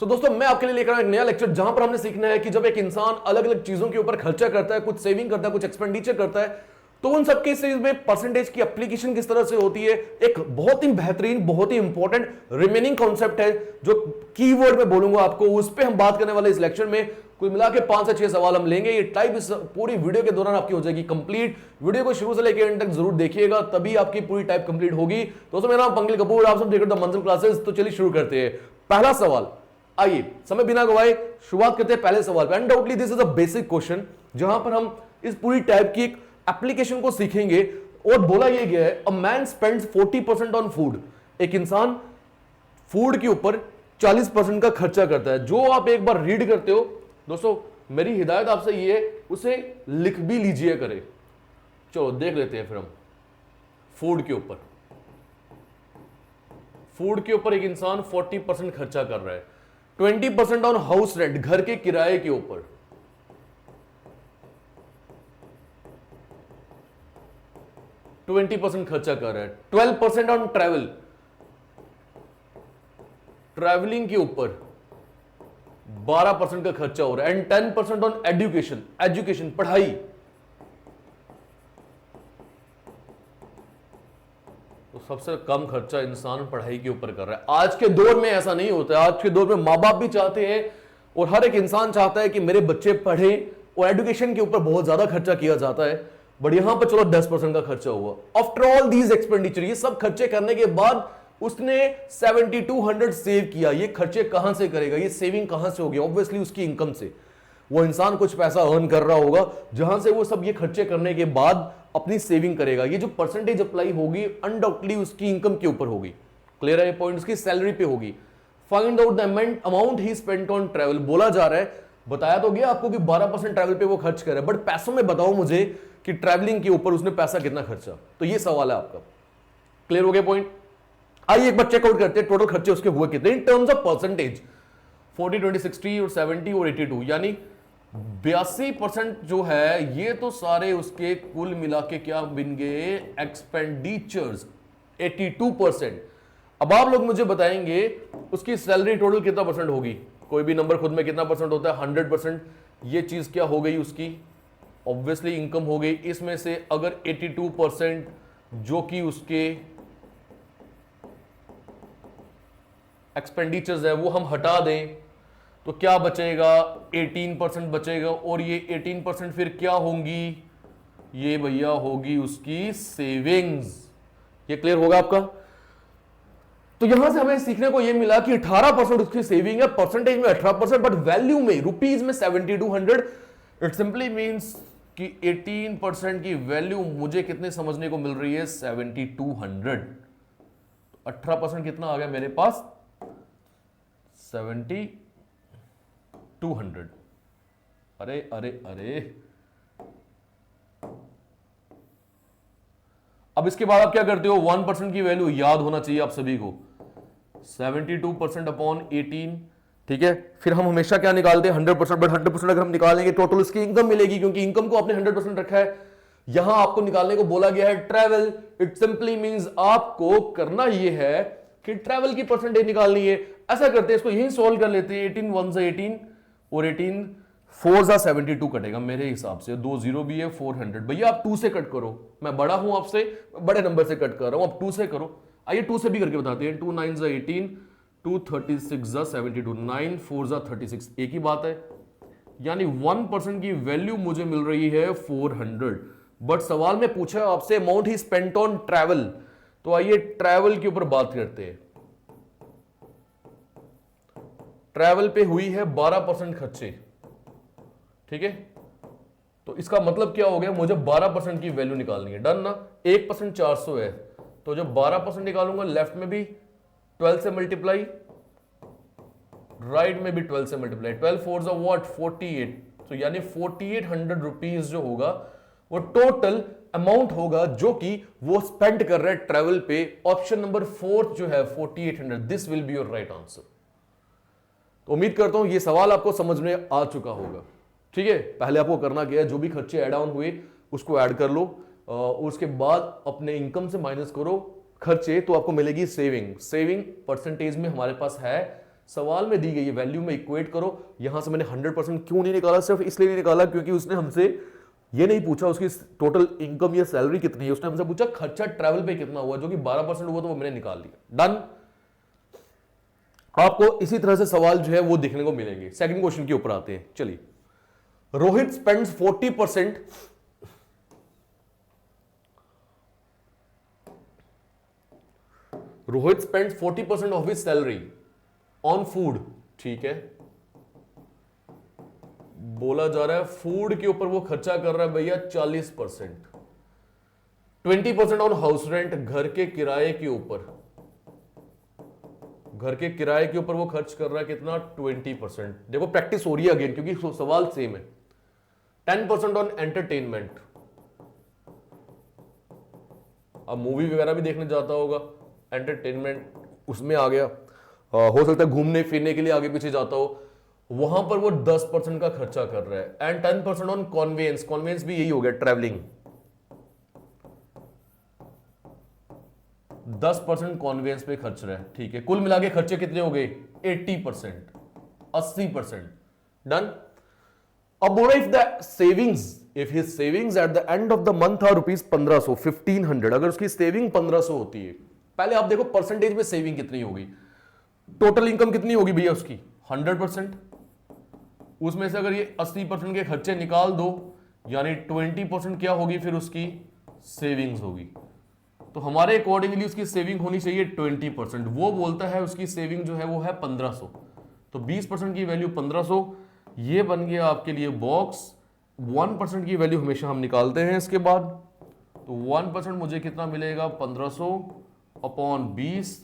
दोस्तों मैं आपके लिए लेकर आया एक नया लेक्चर जहां पर हमने सीखना है कि जब एक इंसान अलग अलग चीजों के ऊपर खर्चा करता है, कुछ सेविंग करता है, कुछ एक्सपेंडिचर करता है, तो उन सब केसेस में परसेंटेज की एप्लीकेशन किस तरह से होती है। एक बहुत ही बेहतरीन, बहुत ही इंपॉर्टेंट रिमेनिंग कॉन्सेप्ट है जो कीवर्ड में बोलूंगा आपको, उस पर हम बात करने वाले इस लेक्चर में। कुल मिला के 5 से 6 सवाल हम लेंगे। ये टाइप इस पूरी वीडियो के दौरान आपकी हो जाएगी कंप्लीट। वीडियो को शुरू से लेकर एंड तक जरूर देखिएगा, तभी आपकी पूरी टाइप कंप्लीट होगी। दोस्तों मेरा नाम पंकज कपूर, आप सब देख रहे हो द मंजिल क्लासेस। तो चलिए शुरू करते हैं। पहला सवाल, आइए समय बिना गवाए शुरुआत करते हैं पहले सवाल पे। Undoubtedly this is a basic question जहां पर हम इस पूरी टाइप की एक एप्लीकेशन को सीखेंगे। और बोला यह गया है a man spends 40% on food. एक इंसान फूड के ऊपर 40% का खर्चा करता है। जो आप एक बार रीड करते हो दोस्तों, मेरी हिदायत आपसे ये है उसे लिख भी लीजिए करे। चलो देख लेते हैं फिर हम फूड के ऊपर। फूड के ऊपर एक इंसान 40% खर्चा कर रहा है। 20% ऑन हाउस रेंट, घर के किराए के ऊपर। 20% खर्चा कर रहा है। 12% ऑन ट्रैवल, ट्रैवलिंग के ऊपर 12% का खर्चा हो रहा है। एंड 10% ऑन एजुकेशन, एजुकेशन पढ़ाई। तो सबसे कम खर्चा इंसान पढ़ाई के ऊपर कर रहा है। आज के दौर में ऐसा नहीं होता है। आज के दौर में मां बाप भी चाहते हैं और हर एक इंसान चाहता है कि मेरे बच्चे पढ़ें, और एजुकेशन के ऊपर बहुत ज्यादा खर्चा किया जाता है। बट यहां पर चलो 10% का खर्चा हुआ। आफ्टर ऑल दीज एक्सपेंडिचर, ये सब खर्चे करने के बाद उसने 7200 सेव किया। ये खर्चे कहां से करेगा, ये सेविंग कहां से होगी? ऑब्वियसली उसकी इनकम से। वो इंसान कुछ पैसा अर्न कर रहा होगा जहां से वो सब ये खर्चे करने के बाद अपनी सेविंग करेगा। ये जो परसेंटेज अप्लाई होगी अनडाउटली उसकी इनकम के ऊपर होगी। क्लियर है? ये पॉइंट उसकी सैलरी पे होगी। Find out the amount he spent on travel. बोला जा रहा है, बताया तो गया आपको कि 12% ट्रैवल पे वो खर्च कर रहा है, बट पैसों में बताओ मुझे कि ट्रैवलिंग के ऊपर उसने पैसा कितना खर्चा। तो ये सवाल है आपका। क्लियर हो गया पॉइंट? आइए एक बार चेकआउट करते हैं टोटल खर्चे उसके हुए कितने इन टर्म्स ऑफ परसेंटेज। 40, 20, 60 और 70 और 82, यानी 82% जो है ये तो सारे उसके कुल मिला के क्या बन गए? एक्सपेंडिचर्स। 82%। अब आप लोग मुझे बताएंगे उसकी सैलरी टोटल कितना परसेंट होगी? कोई भी नंबर खुद में कितना परसेंट होता है? 100%। ये चीज क्या हो गई उसकी? ऑब्वियसली इनकम हो गई। इसमें से अगर 82% जो कि उसके एक्सपेंडिचर्स है वो हम हटा दें तो क्या बचेगा? 18% बचेगा। और ये 18% फिर क्या होंगी? ये भैया होगी उसकी सेविंग्स। ये क्लियर होगा आपका? तो यहां से हमें सीखने को ये मिला कि 18% उसकी सेविंग है, परसेंटेज में 18%, बट वैल्यू में रुपीज में 7200। इट सिंपली मींस कि 18% की वैल्यू मुझे कितने समझने को मिल रही है? 7200। 18% कितना आ गया मेरे पास? 7200। अरे अरे अरे, अब इसके बाद आप क्या करते हो? 1% की वैल्यू याद होना चाहिए आप सभी को। 72% अपॉन 18, ठीक है। फिर हम हमेशा क्या निकालते हैं? 100%। बट 100% अगर हम निकालेंगे टोटल उसकी इनकम मिलेगी, क्योंकि इनकम को आपने 100% रखा है। यहां आपको निकालने को बोला गया है ट्रैवल। इट सिंपली मींस आपको करना यह है कि ट्रैवल की परसेंटेज निकालनी है। ऐसा करते हैं, इसको यही सॉल्व कर लेते हैं। 18 1 से 18 और 18 4 जा 72 कटेगा मेरे हिसाब से। 2 0 भी है, 400। भैया आप 2 से कट करो, मैं बड़ा हूं आपसे, बड़े नंबर से कट कर रहा हूं, आप 2 से करो। आइए 2 से भी करके बताते हैं। 2 9 जा 18, 2 36 जा 72, 9 4 जा 36। एक ही बात है, यानी 1% की वैल्यू मुझे मिल रही है 400। बट सवाल में पूछा आपसे amount he spent on travel. तो आइए ट्रैवल के ऊपर बात करते हैं। ट्रैवल पे हुई है 12% खर्चे, ठीक है। तो इसका मतलब क्या हो गया? मुझे 12% की वैल्यू निकालनी है। डन ना? 1% 400 है, तो जब 12% निकालूंगा लेफ्ट में भी 12 से मल्टीप्लाई, राइट में भी 12 से मल्टीप्लाई। 12 4 जा व्हाट? 48। तो यानी 4800 रुपीज जो होगा वो टोटल अमाउंट होगा जो कि वो स्पेंड कर रहे हैं ट्रैवल पे। ऑप्शन नंबर 4 जो है 4800, this will be your right answer. तो उम्मीद करता हूं ये सवाल आपको समझ में आ चुका होगा, ठीक है। पहले आपको करना क्या है? जो भी खर्चे ऐड ऑन हुए उसको ऐड कर लो, उसके बाद अपने इनकम से माइनस करो खर्चे, तो आपको मिलेगी सेविंग। सेविंग परसेंटेज में हमारे पास है सवाल में दी गई है वैल्यू में इक्वेट करो। यहां से मैंने 100% क्यों नहीं निकाला, सिर्फ इसलिए नहीं निकाला क्योंकि उसने हमसे ये नहीं पूछा उसकी टोटल इनकम या सैलरी कितनी है, उसने हमसे पूछा खर्चा ट्रैवल पे कितना हुआ, जो कि 12% हुआ, तो वो मैंने निकाल लिया। डन। आपको इसी तरह से सवाल जो है वो देखने को मिलेंगे। सेकंड क्वेश्चन के ऊपर आते हैं। चलिए, Rohit spends 40% Rohit spends 40% of his salary on food. ठीक है, बोला जा रहा है फूड के ऊपर वो खर्चा कर रहा है भैया 40%, 20% ऑन हाउस रेंट, घर के किराए के ऊपर, घर के किराए के ऊपर वो खर्च कर रहा है कितना, 20%। देखो प्रैक्टिस हो रही है अगेन क्योंकि सवाल सेम है। 10% ऑन एंटरटेनमेंट, अब मूवी वगैरह भी देखने जाता होगा, एंटरटेनमेंट उसमें आ गया। हो सकता है घूमने फिरने के लिए आगे पीछे जाता हो, वहां पर वो 10% का खर्चा कर रहा है। एंड 10% ऑन कॉन्वेंस, कॉन्वेंस भी यही हो गया, ट्रैवलिंग। 10% कॉन्वेंस पे खर्च रहा है। ठीक है, कुल मिला के खर्चे कितने हो गए, 80%, 80%। डन। अब बोल रहा if the savings, if his savings at the end of the month are rupees 1500, 1500, अगर उसकी सेविंग 1500 होती है, पहले आप देखो परसेंटेज में सेविंग कितनी होगी, टोटल इनकम कितनी होगी भैया उसकी, 100%। उसमें से अगर ये 80% के खर्चे निकाल दो, यानी 20% क्या होगी फिर उसकी सेविंग्स होगी। तो हमारे अकॉर्डिंगली उसकी सेविंग होनी चाहिए 20%। वो बोलता है उसकी सेविंग जो है वो है 1500, तो 20% की वैल्यू 1500, ये बन गया आपके लिए बॉक्स। 1% की वैल्यू हमेशा हम निकालते हैं इसके बाद, तो 1% मुझे कितना मिलेगा, 1500 अपॉन 20,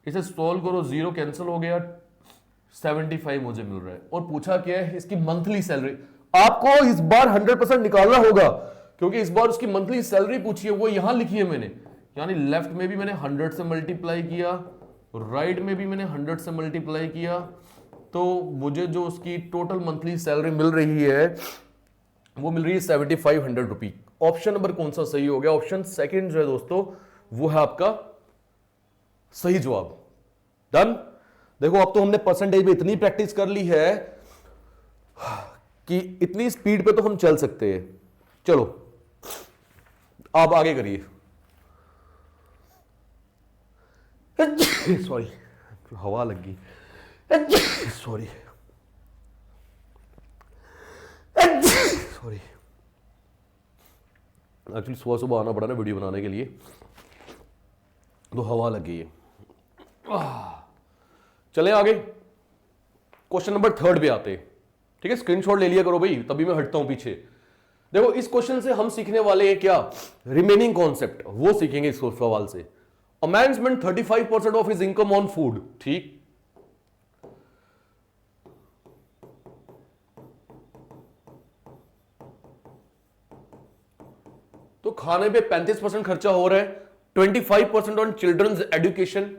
इसे सोल्व करो, 0 कैंसिल हो गया, 75 मुझे मिल रहा है। और पूछा क्या है, इसकी मंथली सैलरी। आपको इस बार 100% निकालना होगा क्योंकि इस बार उसकी मंथली सैलरी पूछी है, वो यहां लिखी है मैंने, यानी लेफ्ट में भी मैंने 100 से मल्टीप्लाई किया, राइट में भी मैंने 100 से मल्टीप्लाई किया, तो मुझे जो उसकी टोटल मंथली सैलरी मिल रही है वो मिल रही है 7500 रुपी। ऑप्शन नंबर कौन सा सही हो गया, ऑप्शन सेकंड जो है दोस्तों वो है आपका सही जवाब। डन। देखो अब तो हमने परसेंटेज में इतनी प्रैक्टिस कर ली है कि इतनी स्पीड पे तो हम चल सकते हैं। चलो आप आगे करिए। सॉरी, हवा लग गई, सॉरी सॉरी, एक्चुअली सुबह सुबह आना पड़ा ना वीडियो बनाने के लिए, तो हवा लग गई है। चले आगे, क्वेश्चन नंबर 3 पे आते। ठीक है, स्क्रीनशॉट ले लिया करो भाई, तभी मैं हटता हूं पीछे। देखो इस क्वेश्चन से हम सीखने वाले हैं क्या, रिमेनिंग कॉन्सेप्ट, वो सीखेंगे इस सवाल से। A man spend 35% of his income on food. ठीक, तो खाने पे 35% खर्चा हो रहा है, 25% on children's education,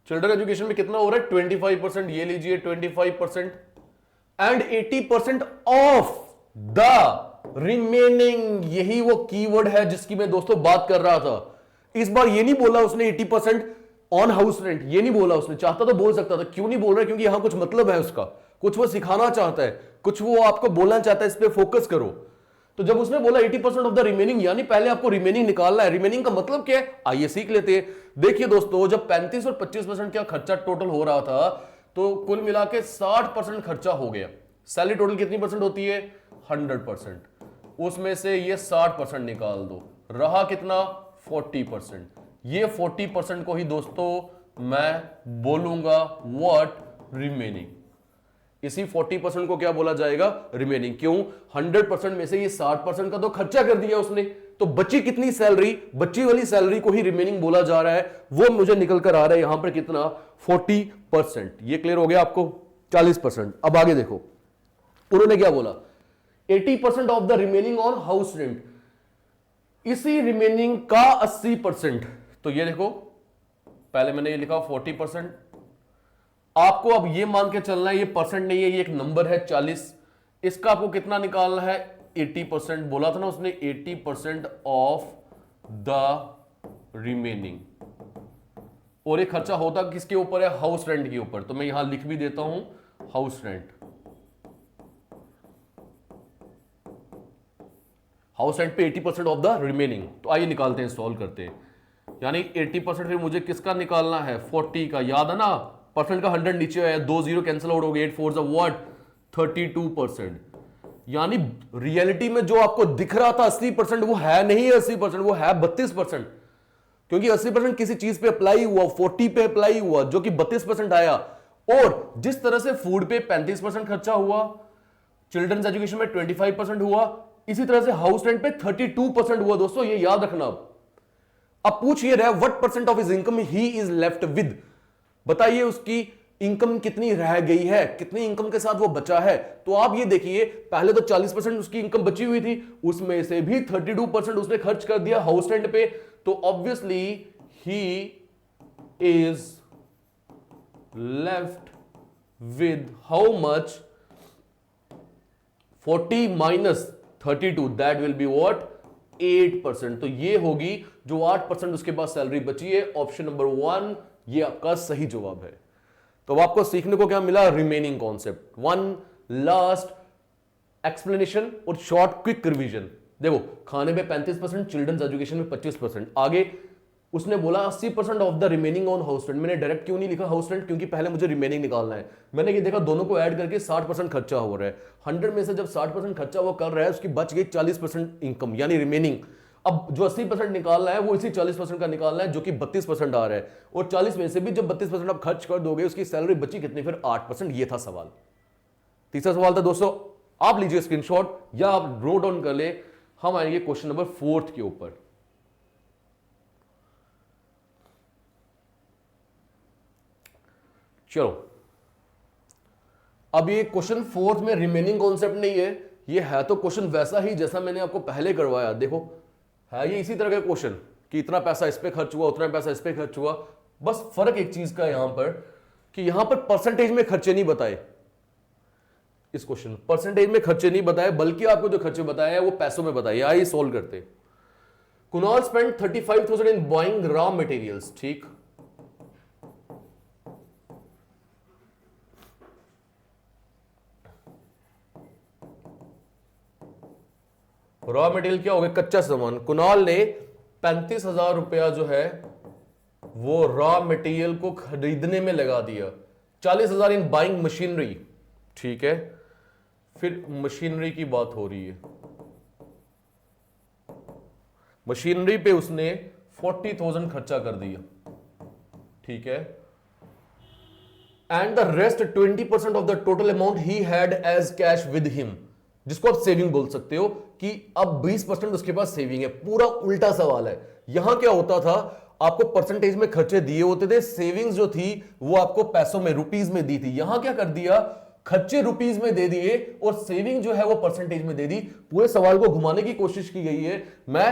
children education में कितना हो रहा है 25%, ये लीजिए 25%, एंड 80% ऑफ द रिमेनिंग, यही वो कीवर्ड है जिसकी मैं दोस्तों बात कर रहा था। इस बार ये नहीं बोला उसने 80% ऑन हाउस रेंट, ये नहीं बोला उसने, चाहता तो बोल सकता था, क्यों नहीं बोल रहा, क्योंकि यहां कुछ मतलब है उसका, कुछ वो सिखाना चाहता है, कुछ वो आपको बोलना चाहता है, इस पे फोकस करो। तो जब उसने बोला 80% ऑफ द रिमेनिंग, यानी पहले आपको रिमेनिंग निकालना है। रिमेनिंग का मतलब क्या है, आइए सीख लेते हैं। देखिए दोस्तों, जब 35 और 25% का खर्चा टोटल हो रहा था, तो कुल मिला के 60% खर्चा हो गया। सैलरी टोटल कितनी परसेंट होती है, 100%, उसमें से ये 60% निकाल दो, रहा कितना 40%। ये 40% को ही दोस्तों मैं बोलूंगा व्हाट, रिमेनिंग। इसी 40% को क्या बोला जाएगा, रिमेनिंग। क्यों, 100% में से ये 60% का तो खर्चा कर दिया उसने, तो बची कितनी सैलरी, बची वाली सैलरी को ही रिमेनिंग बोला जा रहा है। वो मुझे निकल कर आ रहा है यहां पर कितना, 40%। ये क्लियर हो गया आपको, 40%। अब आगे देखो, उन्होंने क्या बोला, 80% of the remaining on house rent, इसी रिमेनिंग का 80%। तो ये देखो, पहले मैंने ये लिखा 40%, आपको अब ये मान के चलना है, ये परसेंट नहीं है, ये एक नंबर है 40, इसका आपको कितना निकालना है, 80% बोला था ना उसने, 80% ऑफ द रिमेनिंग। और ये खर्चा होता किसके ऊपर है? हाउस रेंट के ऊपर। तो मैं यहां लिख भी देता हूं हाउस रेंट। हाउस रेंट पे 80% ऑफ द रिमेनिंग। तो आइए निकालते हैं, सॉल्व करते हैं। यानी 80% फिर मुझे किसका निकालना है? 40 का। याद है ना, परसेंट का 100 नीचे आया, 2 0 कैंसिल आउट हो गए, 8 4 व्हाट 32%। यानी रियलिटी में जो आपको दिख रहा था 80% वो है नहीं 80%, वो है 32%। क्योंकि 80% किसी चीज पे अप्लाई हुआ, 40 पे अप्लाई हुआ, जो कि 32% आया। और जिस तरह से फूड पे 35% खर्चा हुआ, चिल्ड्रंस एजुकेशन में 25% हुआ, इसी तरह से हाउस रेंट पे 32% हुआ। दोस्तों ये याद रखना। अब पूछ ये रहा है what percent of his income he is left with. बताइए उसकी इनकम कितनी रह गई है, कितनी इनकम के साथ वो बचा है। तो आप ये देखिए, पहले तो 40% उसकी इनकम बची हुई थी, उसमें से भी 32% उसने खर्च कर दिया हाउस रेंट पे। तो obviously he is left with how much? 40 minus 32, that will be what? 8%। तो ये होगी जो 8% उसके पास सैलरी बची है। ऑप्शन नंबर 1 ये आपका सही जवाब है। तो आपको सीखने को क्या मिला? Remaining concept, one last explanation और शॉर्ट क्विक रिवीजन। देखो, खाने पे 35%, चिल्ड्रंस एजुकेशन में 25%। आगे उसने बोला 80% of the remaining on house rent. मैंने डायरेक्ट क्यों नहीं लिखा हाउस रेंट? क्योंकि पहले मुझे रिमेनिंग निकालना है। मैंने ये देखा दोनों को ऐड करके 60% खर्चा हो रहा है। 100 में से जब 60% खर्चा वो कर रहा है, उसकी बच गई 40% इनकम यानी रिमेनिंग। अब जो 80% निकालना है वो इसी 40% का निकालना है, जो कि 32% आ रहा है। और 40 में से भी जब 32% आप खर्च कर दोगे, उसकी सैलरी बची कितनी? फिर 8%। ये था सवाल। तीसरा सवाल था दोस्तों, आप लीजिए स्क्रीनशॉट या आप नोट डाउन कर ले। हम आएंगे क्वेश्चन नंबर 4 के ऊपर। चलो, अब ये क्वेश्चन 4 में रिमेनिंग कॉन्सेप्ट नहीं है, ये है तो क्वेश्चन वैसा ही जैसा मैंने आपको पहले करवाया। देखो, है ये इसी तरह का क्वेश्चन कि इतना पैसा इस पे खर्च हुआ, उतना पैसा इस पे खर्च हुआ। बस फर्क एक चीज का यहां पर कि यहां पर परसेंटेज में खर्चे नहीं बताए। इस क्वेश्चन परसेंटेज में खर्चे नहीं बताए, बल्कि आपको जो खर्चे बताए हैं वो पैसों में बताए। आइए सोल्व करते। Kunal spend 35,000 in buying raw materials. ठीक, रॉ मटेरियल क्या हो गया? कच्चा सामान। कुणाल ने 35,000 रुपया जो है वो रॉ मटेरियल को खरीदने में लगा दिया। 40,000 इन बाइंग मशीनरी। ठीक है, फिर मशीनरी की बात हो रही है। मशीनरी पे उसने 40,000 खर्चा कर दिया। ठीक है, and the rest 20% of the total amount he had as cash with him, जिसको आप सेविंग बोल सकते हो कि अब 20% उसके पास सेविंग है। पूरा उल्टा सवाल है। यहां क्या होता था, आपको परसेंटेज में खर्चे दिए होते थे, सेविंग्स जो थी वो आपको पैसों में, रुपीज में दी थी। यहां क्या कर दिया, खर्चे रुपीज में दे दिए और सेविंग जो है वो परसेंटेज में दे दी। पूरे सवाल को घुमाने की कोशिश की गई है। मैं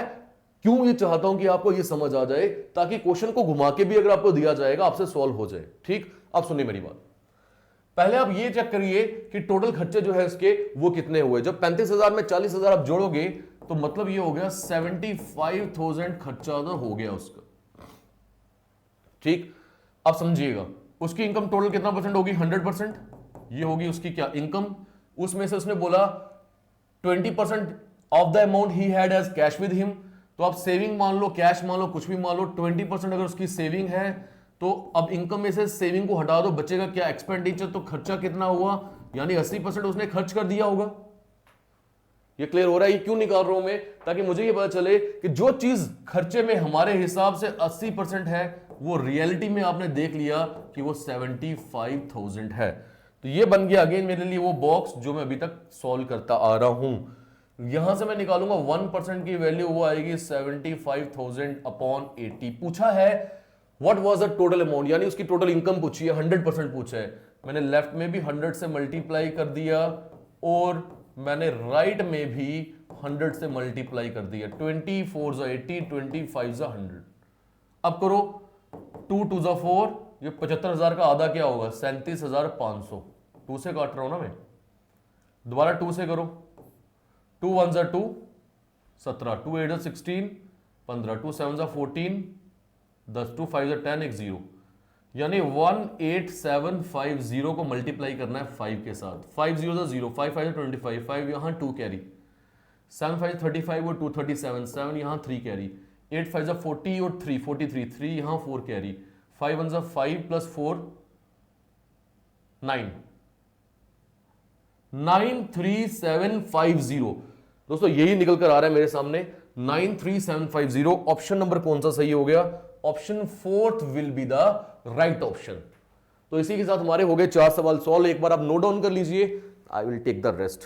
क्यों ये चाहता हूं कि आपको ये समझ आ जाए, ताकि क्वेश्चन को घुमा के भी अगर आपको दिया जाएगा आपसे सॉल्व हो जाए। ठीक, अब सुनिए मेरी बात। पहले आप ये चेक करिए कि टोटल खर्चे जो है इसके वो कितने हुए। जब 35,000 में 40,000 आप जोड़ोगे तो मतलब ये हो गया 75,000 खर्चा तो हो गया उसका। ठीक, अब समझिएगा उसकी इनकम टोटल कितना परसेंट होगी? 100%। ये होगी उसकी क्या इनकम। उसमें से उसने बोला 20% of the amount he had as cash with him. तो आप सेविंग मान लो, कैश मान लो, कुछ भी मान लो, 20% अगर उसकी सेविंग है तो अब इनकम में से सेविंग को हटा दो, बचेगा क्या? एक्सपेंडिचर। तो खर्चा कितना हुआ? यानी 80% उसने खर्च कर दिया होगा। ये क्लियर हो रहा है? ये क्यों निकाल रहा हूं मैं? ताकि मुझे ये पता चले कि जो चीज खर्चे में हमारे हिसाब से 80% है, वो रियलिटी में आपने देख लिया कि वो 75,000 है। तो ये बन गया अगेन मेरे लिए वो बॉक्स जो मैं अभी तक सॉल्व करता आ रहा हूं। यहां से मैं निकालूंगा 1% की वैल्यू, वो आएगी 75,000 अपॉन 80। पूछा है what was the total amount, यानी उसकी टोटल इनकम पूछी है, 100% पूछा है। मैंने लेफ्ट में भी 100 से मल्टीप्लाई कर दिया और मैंने राइट में भी 100 से मल्टीप्लाई कर दिया। 24 ज़ा 80, 25 ज़ा 100। अब करो 2 2 ज़ा 4, ये 75,000 का आधा क्या होगा? 37,500। 2 से काट रहा हूं ना मैं, दोबारा 2 से करो 2 1 जा 2, 17, 2 8 जा 16, 15, 2 7 जा 14, 10, 2 5 जा 10, एक 0, यानी 18750 को मल्टीप्लाई करना है 5 के साथ। 5 0 जा 0, 5 5 जा 25, 5 यहाँ 2 कैरी, 7 5 35 और 2 37, 7 यहाँ 3 कैरी, 8 5 जा 40 और 3 43, 3 यहाँ 4 कैरी, 5 1 जा 5 प्लस 4 9, 93750। दोस्तों यही निकल कर आ रहा है मेरे सामने 93750। ऑप्शन नंबर कौन सा सही हो गया? Option 4th will be the right option. तो इसी के साथ हमारे हो गए 4 सवाल सॉल्व। एक बार आप नोट डाउन कर लीजिए, I will take the rest.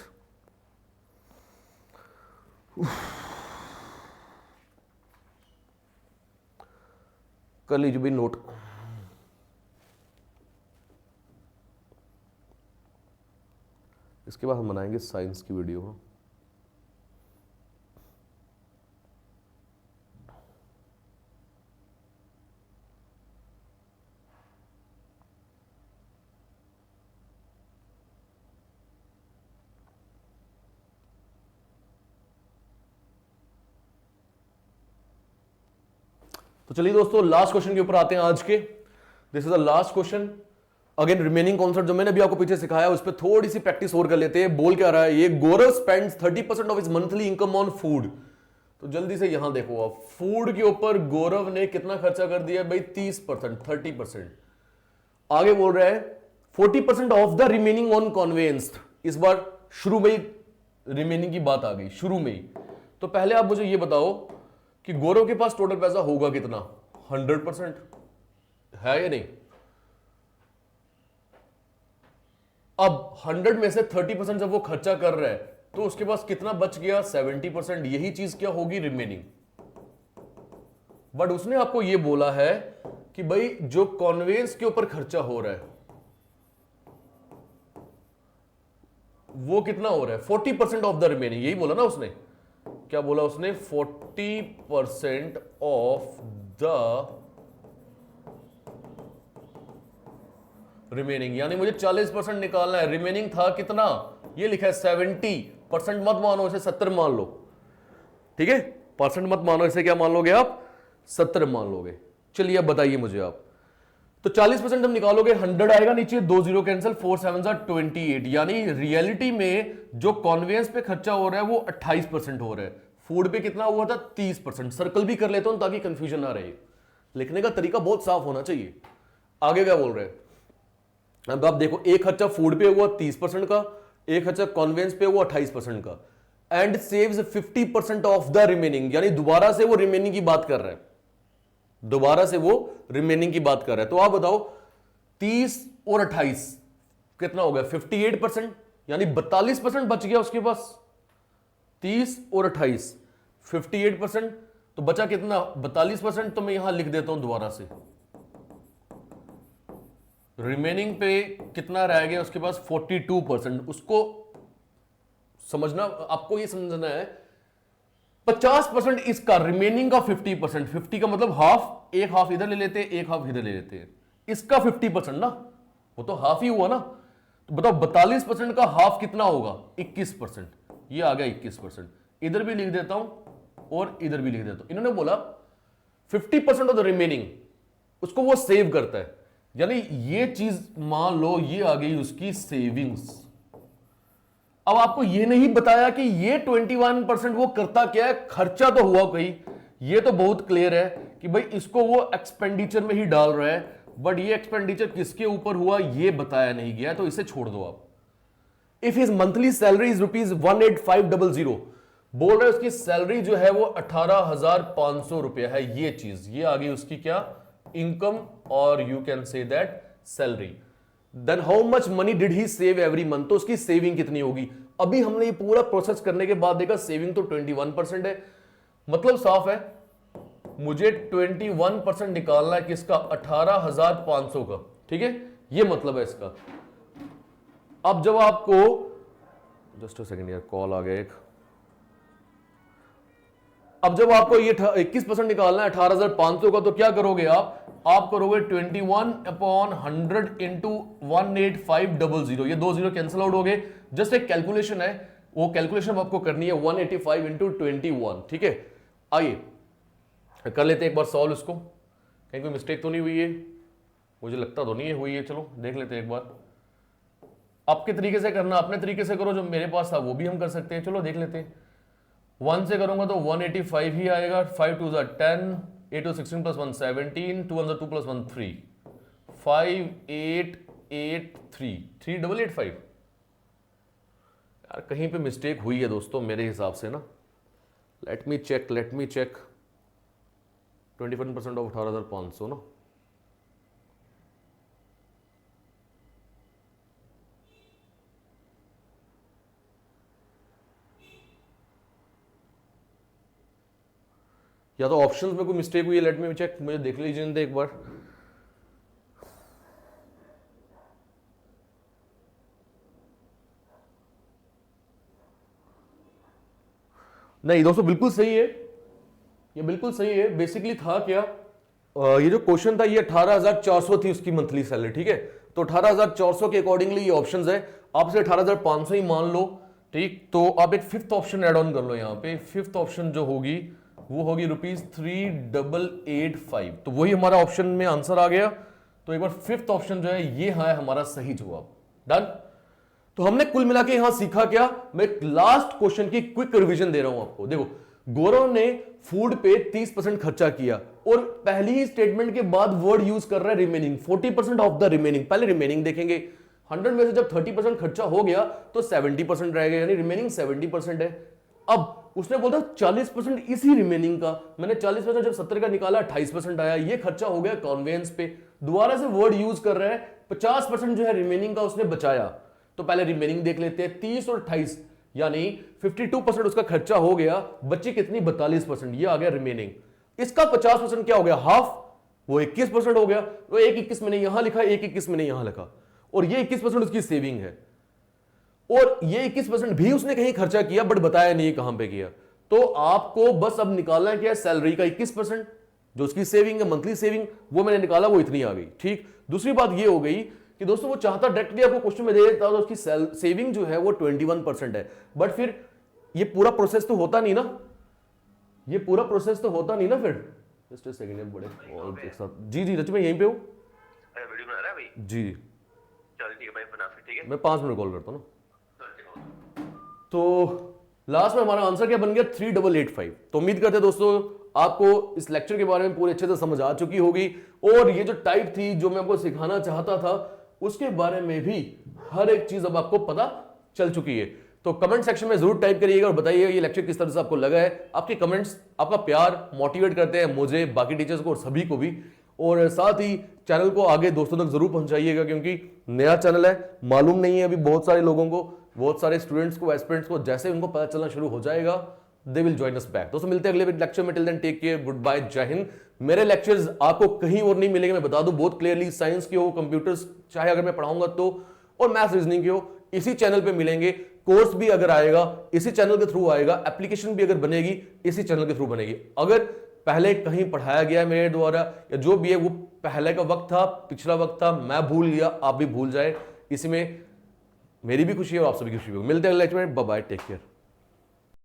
कर लीजिए भी नोट। इसके बाद हम बनाएंगे साइंस की वीडियो। तो चलिए दोस्तों लास्ट क्वेश्चन के ऊपर आते हैं आज के। This is the last question. Again remaining concept जो मैंने भी आपको पीछे सिखाया उस पर थोड़ी सी प्रैक्टिस और कर लेते हैं। बोल क्या रहा है ये? Gaurav spends 30% of his monthly income on food. तो जल्दी से यहां देखो आप, फूड के ऊपर गौरव ने कितना खर्चा कर दिया भाई? 30%, 30%। आगे बोल रहा है 40% of the remaining on conveyance. इस बार शुरू में ही रिमेनिंग की बात आ गई, शुरू में ही। तो पहले आप मुझे ये बताओ कि गौरव के पास टोटल पैसा होगा कितना? 100% है या नहीं? अब 100 में से 30% जब वो खर्चा कर रहा है तो उसके पास कितना बच गया? 70%। यही चीज क्या होगी? रिमेनिंग। बट उसने आपको ये बोला है कि भाई जो कॉन्वेंस के ऊपर खर्चा हो रहा है वो कितना हो रहा है? 40% ऑफ द रिमेनिंग। यही बोला ना उसने। क्या बोला उसने? 40% ऑफ द रिमेनिंग, यानी मुझे 40% निकालना है। रिमेनिंग था कितना? ये लिखा है 70%। मत मानो इसे 70 मान लो, ठीक है? परसेंट मत मानो इसे, क्या मान लोगे आप? 70 मान लोगे। चलिए अब बताइए मुझे आप। तो 40% जब निकालोगे 100 आएगा नीचे, 2 0 कैंसिल, 4 7 28, यानी रियलिटी में जो कॉन्वेंस पे खर्चा हो रहा है वो 28% हो रहा है। फूड पे कितना हुआ था? 30%। सर्कल भी कर लेता हूं ताकि कंफ्यूजन ना रहे। लिखने का तरीका बहुत साफ होना चाहिए। आगे क्या बोल रहे हैं? अब आप देखो, एक खर्चा फूड पे हुआ 30% का, एक खर्चा कॉन्वेंस पे हुआ 28% का, and saves 50% of the remaining, यानी दोबारा से वो रिमेनिंग की बात कर रहा है। दोबारा से वो रिमेनिंग की बात कर रहा है। तो आप बताओ 30 और 28 कितना हो गया? 58%, यानी 42% बच गया उसके पास। 30 और 28 58%, तो बचा कितना? 42%। तो मैं यहां लिख देता हूं दोबारा से, रिमेनिंग पे कितना रह गया उसके पास? 42%। उसको समझना, आपको ये समझना है 50% इसका, रिमेनिंग का 50%। 50 का मतलब हाफ, एक हाफ इधर ले लेते हैं, एक हाफ इधर ले लेते हैं। इसका 50% ना, वो तो हाफ ही हुआ ना। तो बताओ 42% का हाफ कितना होगा? 21%। ये आ गया 21%। इधर भी लिख देता हूं और इधर भी लिख देता हूं। इन्होंने बोला 50% ऑफ द रिमेनिंग उसको वो सेव करता है, यानी ये चीज मान लो ये आ गई उसकी सेविंग्स। अब आपको ये नहीं बताया कि ये 21% वो करता क्या है? खर्चा तो हुआ कोई, ये तो बहुत क्लियर है कि भाई इसको वो एक्सपेंडिचर में ही डाल रहा है, बट ये एक्सपेंडिचर किसके ऊपर हुआ ये बताया नहीं गया, तो इसे छोड़ दो आप। If his monthly salary is ₹18500, बोल रहे उसकी सैलरी जो है वो 18,500 रुपया है। ये चीज, ये आ गई उसकी क्या? इनकम, और you can say that salary. Then how much money did he save every month, तो उसकी सेविंग कितनी होगी? अभी हमने ये पूरा प्रोसेस करने के बाद देखा सेविंग तो 21% है। मतलब साफ है, मुझे 21% निकालना है किसका? 18,500 का, ठीक है? ये मतलब है इसका। अब जब आपको, जस्ट अ सेकंड यार, कॉल आ गया एक। अब जब आपको ये 21% निकालना है 18,500 का, तो क्या करोगे आप करोगे 21/100 इंटू 18500। ये 2 0 कैंसिल आउट हो गए। जस्ट एक कैलकुलेशन है, वो कैलकुलेशन आपको करनी है 185 इंटू 21, ठीक है। आइए कर लेते हैं एक बार सॉल्व इसको, कहीं कोई मिस्टेक तो नहीं हुई है, मुझे लगता तो नहीं है हुई है। चलो देख लेते हैं एक बार, आपके तरीके से करना, अपने तरीके से करो, जो मेरे पास था वो भी हम कर सकते हैं। चलो देख लेते हैं। 1 से करूंगा तो 185 ही आएगा, 5 2 10, 8 2 16 प्लस 1 17, 2 1 2 प्लस 1 3, 5 8 8 3 3885। यार कहीं पे मिस्टेक हुई है दोस्तों मेरे हिसाब से ना, लेट मी चेक 21% ऑफ 18,500 ना, या तो ऑप्शंस में कोई मिस्टेक हुई है, लेट मी चेक, मुझे देख लीजिए एक बार। नहीं दोस्तों बिल्कुल सही है, ये बिल्कुल सही है। बेसिकली था क्या, ये जो क्वेश्चन था ये 18,400 थी उसकी मंथली सैलरी, ठीक है। तो 18,400 के अकॉर्डिंगली ये ऑप्शंस है, आपसे 18,500 ही मान लो, ठीक। तो आप एक फिफ्थ ऑप्शन एड ऑन कर लो यहाँ पे, फिफ्थ ऑप्शन जो होगी वो होगी ₹3,885, तो वही हमारा ऑप्शन में आंसर आ गया। तो एक बार फिफ्थ ऑप्शन जो है ये है हमारा सही जवाब। डन। तो हमने कुल मिला के यहां सीखा क्या, मैं लास्ट क्वेश्चन की क्विक रिवीजन दे रहा हूं आपको। देखो गौरव ने फूड पे 30% खर्चा किया और पहली ही स्टेटमेंट के बाद वर्ड यूज कर रहा है रिमेनिंग, 40% ऑफ द रिमेनिंग। पहले रिमेनिंग देखेंगे, 100 में से जब 30% खर्चा हो गया तो 70% रह गया, यानी रिमेनिंग 70% है। अब उसने बोला 40% इसी रिमेनिंग का, मैंने 40% जब 70 का निकाला 28% आया, ये खर्चा हो गया कॉन्वेंस पे। दोबारा से वर्ड यूज कर रहे हैं, 50% जो है रिमेनिंग का उसने बचाया। तो पहले रिमेनिंग देख लेते हैं, 30 और 28 यानी 52% उसका खर्चा हो गया, बच्ची कितनी 42%, ये आ गया रिमेनिंग। इसका 50% क्या हो गया, हाफ, वो 21% हो गया। तो 1 21 मैंने यहां लिखा, 1 21 मैंने यहां लिखा, और ये 21% उसकी सेविंग है, और ये 21% भी उसने कहीं खर्चा किया बट बताया नहीं कहां पे किया। तो आपको बस अब निकालना है क्या, सैलरी का 21% जो उसकी सेविंग है, मंथली सेविंग, वो मैंने निकाला, वो इतनी आ गई, ठीक। दूसरी बात ये हो गई कि दोस्तों वो चाहता डायरेक्टली आपको क्वेश्चन में दे देता तो उसकी सेविंग जो है वो 21% है, बट फिर ये पूरा प्रोसेस तो होता नहीं ना, ये पूरा प्रोसेस तो होता नहीं ना फिर। जस्ट सेकंड में बड़े और एक साथ, जी जी रच में यहीं पे हूं, वीडियो बना रहा है भाई जी। चल ठीक है भाई, बना फिर, ठीक है मैं 5 मिनट कॉल करता हूं ना। तो लास्ट में हमारा आंसर क्या बन गया, 3885। तो उम्मीद करते हैं दोस्तों आपको इस लेक्चर के बारे में पूरे अच्छे से समझ आ चुकी होगी, और ये जो टाइप थी जो मैं आपको सिखाना चाहता था उसके बारे में भी हर एक चीज अब आपको पता चल चुकी है। तो कमेंट सेक्शन में जरूर टाइप करिएगा और बताइएगा ये लेक्चर किस तरह से आपको लगा है। आपके कमेंट्स, आपका प्यार मोटिवेट करते हैं मुझे, बाकी टीचर्स को और सभी को भी, और साथ ही चैनल को आगे दोस्तों तक जरूर पहुंचाइएगा, क्योंकि नया चैनल है, मालूम नहीं है अभी बहुत सारे लोगों को, बहुत सारे स्टूडेंट्स को, एस्पिरेंट्स को, जैसे उनको पता चलना शुरू हो जाएगा they will join us back. दोस्तों मिलते हैं अगले लेक्चर में, till then take care, good bye, जय हिंद। मेरे लेक्चर्स आपको कहीं और नहीं मिलेंगे, मैं बता दूं बहुत क्लियरली, साइंस के हो, कंप्यूटर्स चाहे अगर मैं पढ़ाऊंगा तो, और मैथ्स रीजनिंग के हो, इसी चैनल पे मिलेंगे। कोर्स भी अगर आएगा इसी चैनल के थ्रू आएगा, एप्लीकेशन भी अगर बनेगी इसी चैनल के थ्रू बनेगी। अगर पहले कहीं पढ़ाया गया है मेरे द्वारा या जो भी है वो पहले का वक्त था, पिछला वक्त था, मैं भूल गया, आप भी भूल जाए, इसी में मेरी भी खुशी है और आप सभी की खुशी है। मिलते हैं अगले लेक्चर में, बाय बाय, टेक केयर।